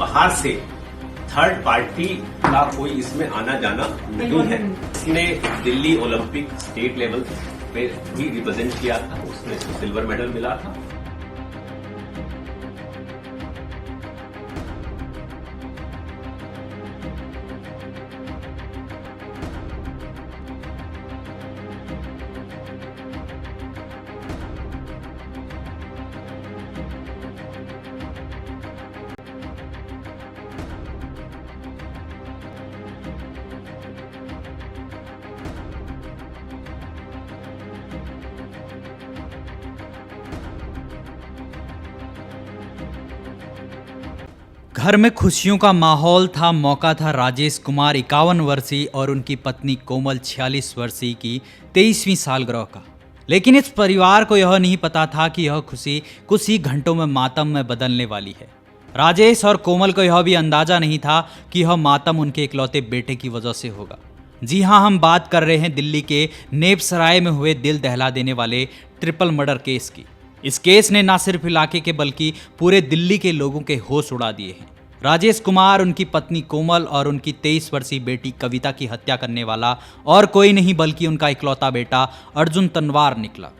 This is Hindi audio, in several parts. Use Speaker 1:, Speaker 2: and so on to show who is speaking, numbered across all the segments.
Speaker 1: बाहर से थर्ड पार्टी का कोई इसमें आना जाना नहीं है। इसने दिल्ली ओलंपिक स्टेट लेवल पे भी रिप्रेजेंट किया था, उसमें सिल्वर मेडल मिला था।
Speaker 2: घर में खुशियों का माहौल था। मौका था राजेश कुमार 51 वर्षीय और उनकी पत्नी कोमल 46 वर्षीय की 23वीं सालगिरह का। लेकिन इस परिवार को यह नहीं पता था कि यह खुशी कुछ ही घंटों में मातम में बदलने वाली है। राजेश और कोमल को यह भी अंदाजा नहीं था कि यह मातम उनके इकलौते बेटे की वजह से होगा। जी हाँ, हम बात कर रहे हैं दिल्ली के नेपसराय में हुए दिल दहला देने वाले ट्रिपल मर्डर केस की। इस केस ने न सिर्फ इलाके के बल्कि पूरे दिल्ली के लोगों के होश उड़ा दिए हैं। राजेश कुमार, उनकी पत्नी कोमल और उनकी 23 वर्षीय बेटी कविता की हत्या करने वाला और कोई नहीं बल्कि उनका इकलौता बेटा अर्जुन तनवार निकला।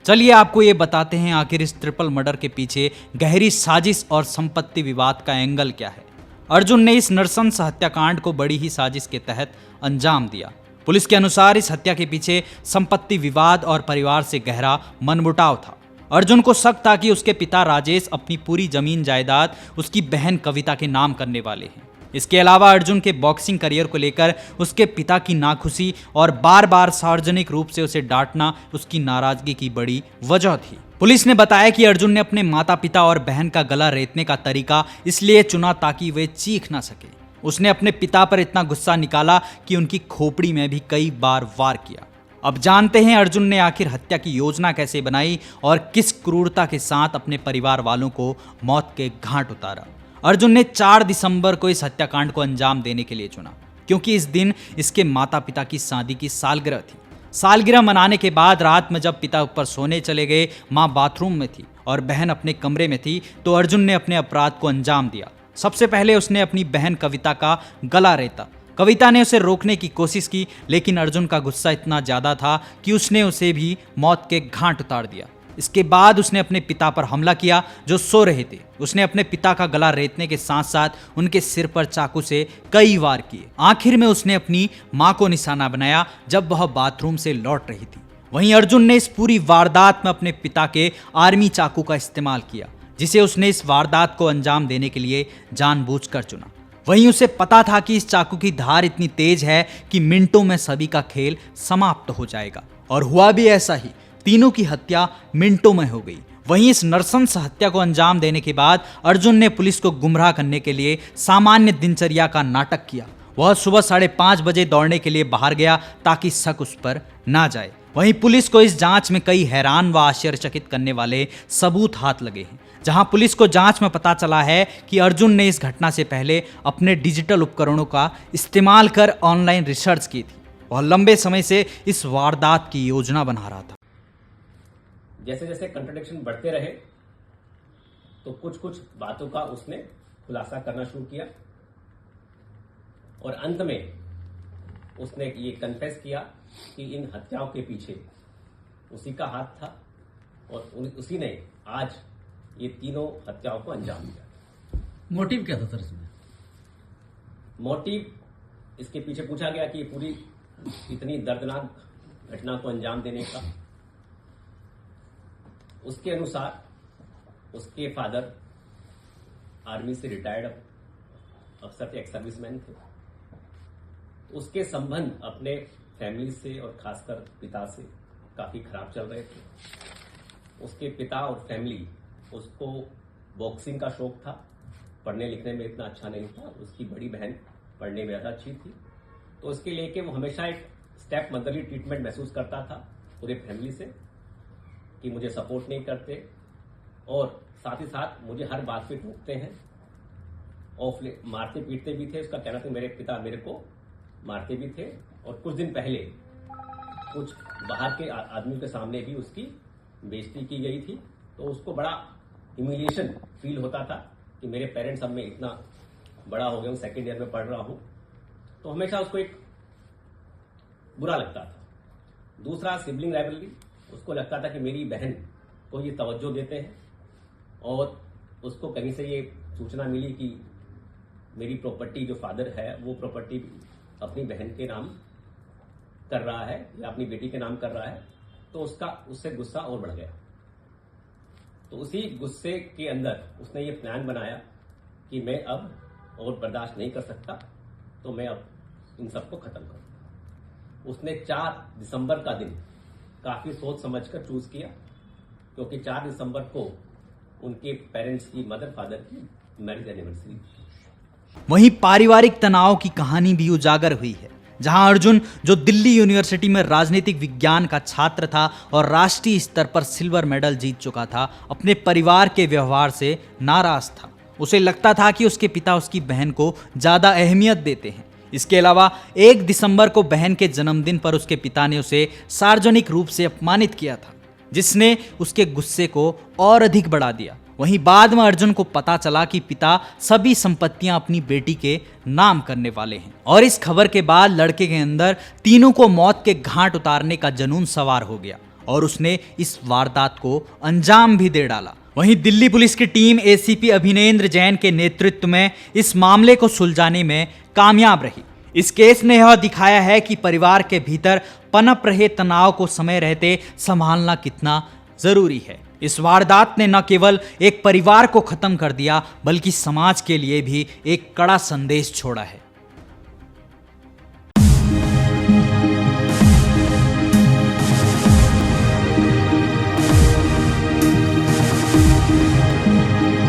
Speaker 2: चलिए आपको ये बताते हैं आखिर इस ट्रिपल मर्डर के पीछे गहरी साजिश और संपत्ति विवाद का एंगल क्या है। अर्जुन ने इस नृशंस हत्याकांड को बड़ी ही साजिश के तहत अंजाम दिया। पुलिस के अनुसार इस हत्या के पीछे संपत्ति विवाद और परिवार से गहरा मनमुटाव था। अर्जुन को शक था कि उसके पिता राजेश अपनी पूरी जमीन जायदाद उसकी बहन कविता के नाम करने वाले हैं। इसके अलावा अर्जुन के बॉक्सिंग करियर को लेकर उसके पिता की नाखुशी और बार बार सार्वजनिक रूप से उसे डांटना उसकी नाराजगी की बड़ी वजह थी। पुलिस ने बताया कि अर्जुन ने अपने माता पिता और बहन का गला रेतने का तरीका इसलिए चुना ताकि वे चीख ना सके। उसने अपने पिता पर इतना गुस्सा निकाला कि उनकी खोपड़ी में भी कई बार वार किया। अब जानते हैं अर्जुन ने आखिर हत्या की योजना कैसे बनाई और किस क्रूरता के साथ अपने परिवार वालों को मौत के घाट उतारा। अर्जुन ने 4 दिसंबर को इस हत्याकांड को अंजाम देने के लिए चुना, क्योंकि इस दिन इसके माता पिता की शादी की सालगिरह थी। सालगिरह मनाने के बाद रात में जब पिता ऊपर सोने चले गए, माँ बाथरूम में थी और बहन अपने कमरे में थी, तो अर्जुन ने अपने अपराध को अंजाम दिया। सबसे पहले उसने अपनी बहन कविता का गला रेता। कविता ने उसे रोकने की कोशिश की, लेकिन अर्जुन का गुस्सा इतना ज्यादा था कि उसने उसे भी मौत के घाट उतार दिया। इसके बाद उसने अपने पिता पर हमला किया जो सो रहे थे। उसने अपने पिता का गला रेतने के साथ साथ उनके सिर पर चाकू से कई वार किए। आखिर में उसने अपनी मां को निशाना बनाया जब वह बाथरूम से लौट रही थी। वहीं अर्जुन ने इस पूरी वारदात में अपने पिता के आर्मी चाकू का इस्तेमाल किया, जिसे उसने इस वारदात को अंजाम देने के लिए जानबूझकर चुना। वहीं उसे पता था कि इस चाकू की धार इतनी तेज है कि मिनटों में सभी का खेल समाप्त हो जाएगा, और हुआ भी ऐसा ही। तीनों की हत्या मिनटों में हो गई। वहीं इस नृशंस हत्या को अंजाम देने के बाद अर्जुन ने पुलिस को गुमराह करने के लिए सामान्य दिनचर्या का नाटक किया। वह सुबह 5:30 बजे दौड़ने के लिए बाहर गया ताकि शक उस पर ना जाए। वहीं पुलिस को इस जांच में कई हैरान व आश्चर्यचकित करने वाले सबूत हाथ लगे हैं। जहां पुलिस को जांच में पता चला है कि अर्जुन ने इस घटना से पहले अपने डिजिटल उपकरणों का इस्तेमाल कर ऑनलाइन रिसर्च की थी। वह लंबे समय से इस वारदात की योजना बना रहा था।
Speaker 1: जैसे जैसे कंट्रडिक्शन बढ़ते रहे तो कुछ कुछ बातों का उसने खुलासा करना शुरू किया, और अंत में उसने ये कन्फेस किया कि इन हत्याओं के पीछे उसी का हाथ था और उसी ने आज ये तीनों हत्याओं को अंजाम दिया।
Speaker 3: मोटिव क्या था सर इसमें?
Speaker 1: मोटिव इसके पीछे पूछा गया कि ये पूरी इतनी दर्दनाक घटना को अंजाम देने का, उसके अनुसार उसके फादर आर्मी से रिटायर्ड अफसर थे, एक्स सर्विसमैन थे। उसके संबंध अपने फैमिली से और खासकर पिता से काफी खराब चल रहे थे। उसके पिता और फैमिली, उसको बॉक्सिंग का शौक था, पढ़ने लिखने में इतना अच्छा नहीं था। उसकी बड़ी बहन पढ़ने में ज़्यादा अच्छी थी, तो उसके लेके वो हमेशा एक स्टेप मदरली ट्रीटमेंट महसूस करता था पूरे फैमिली से कि मुझे सपोर्ट नहीं करते और साथ ही साथ मुझे हर बात पे टोकते हैं और मारते पीटते भी थे। उसका कहना था मेरे पिता मेरे को मारते भी थे, और कुछ दिन पहले कुछ बाहर के आदमियों के सामने भी उसकी बेइज्जती की गई थी। तो उसको बड़ा ह्यूमिलिएशन फील होता था कि मेरे पेरेंट्स अब मैं इतना बड़ा हो गया हूँ, सेकेंड ईयर में पढ़ रहा हूँ, तो हमेशा उसको एक बुरा लगता था। दूसरा सिबलिंग राइवलरी, उसको लगता था कि मेरी बहन को ये तवज्जो देते हैं और उसको कहीं से ये सूचना मिली कि मेरी प्रॉपर्टी जो फादर है वो प्रॉपर्टी अपनी बहन के नाम कर रहा है या अपनी बेटी के नाम कर रहा है, तो उससे गुस्सा और बढ़ गया। तो उसी गुस्से के अंदर उसने ये प्लान बनाया कि मैं अब और बर्दाश्त नहीं कर सकता, तो मैं अब इन सबको खत्म करूंगा। उसने 4 दिसंबर का दिन काफी सोच समझकर चूज किया, क्योंकि 4 दिसंबर को उनके पेरेंट्स की, मदर फादर की मैरिज एनिवर्सरी।
Speaker 2: वहीं पारिवारिक तनाव की कहानी भी उजागर हुई है, जहां अर्जुन, जो दिल्ली यूनिवर्सिटी में राजनीतिक विज्ञान का छात्र था और राष्ट्रीय स्तर पर सिल्वर मेडल जीत चुका था, अपने परिवार के व्यवहार से नाराज था। उसे लगता था कि उसके पिता उसकी बहन को ज्यादा अहमियत देते हैं। इसके अलावा 1 दिसंबर को बहन के जन्मदिन पर उसके पिता ने उसे सार्वजनिक रूप से अपमानित किया था, जिसने उसके गुस्से को और अधिक बढ़ा दिया। वहीं बाद में अर्जुन को पता चला कि पिता सभी संपत्तियां अपनी बेटी के नाम करने वाले हैं, और इस खबर के बाद लड़के के अंदर तीनों को मौत के घाट उतारने का जुनून सवार हो गया और उसने इस वारदात को अंजाम भी दे डाला। वहीं दिल्ली पुलिस की टीम एसीपी अभिनेंद्र जैन के नेतृत्व में इस मामले को सुलझाने में कामयाब रही। इस केस ने यह दिखाया है कि परिवार के भीतर पनप रहे तनाव को समय रहते संभालना कितना जरूरी है। इस वारदात ने न केवल एक परिवार को खत्म कर दिया, बल्कि समाज के लिए भी एक कड़ा संदेश छोड़ा है।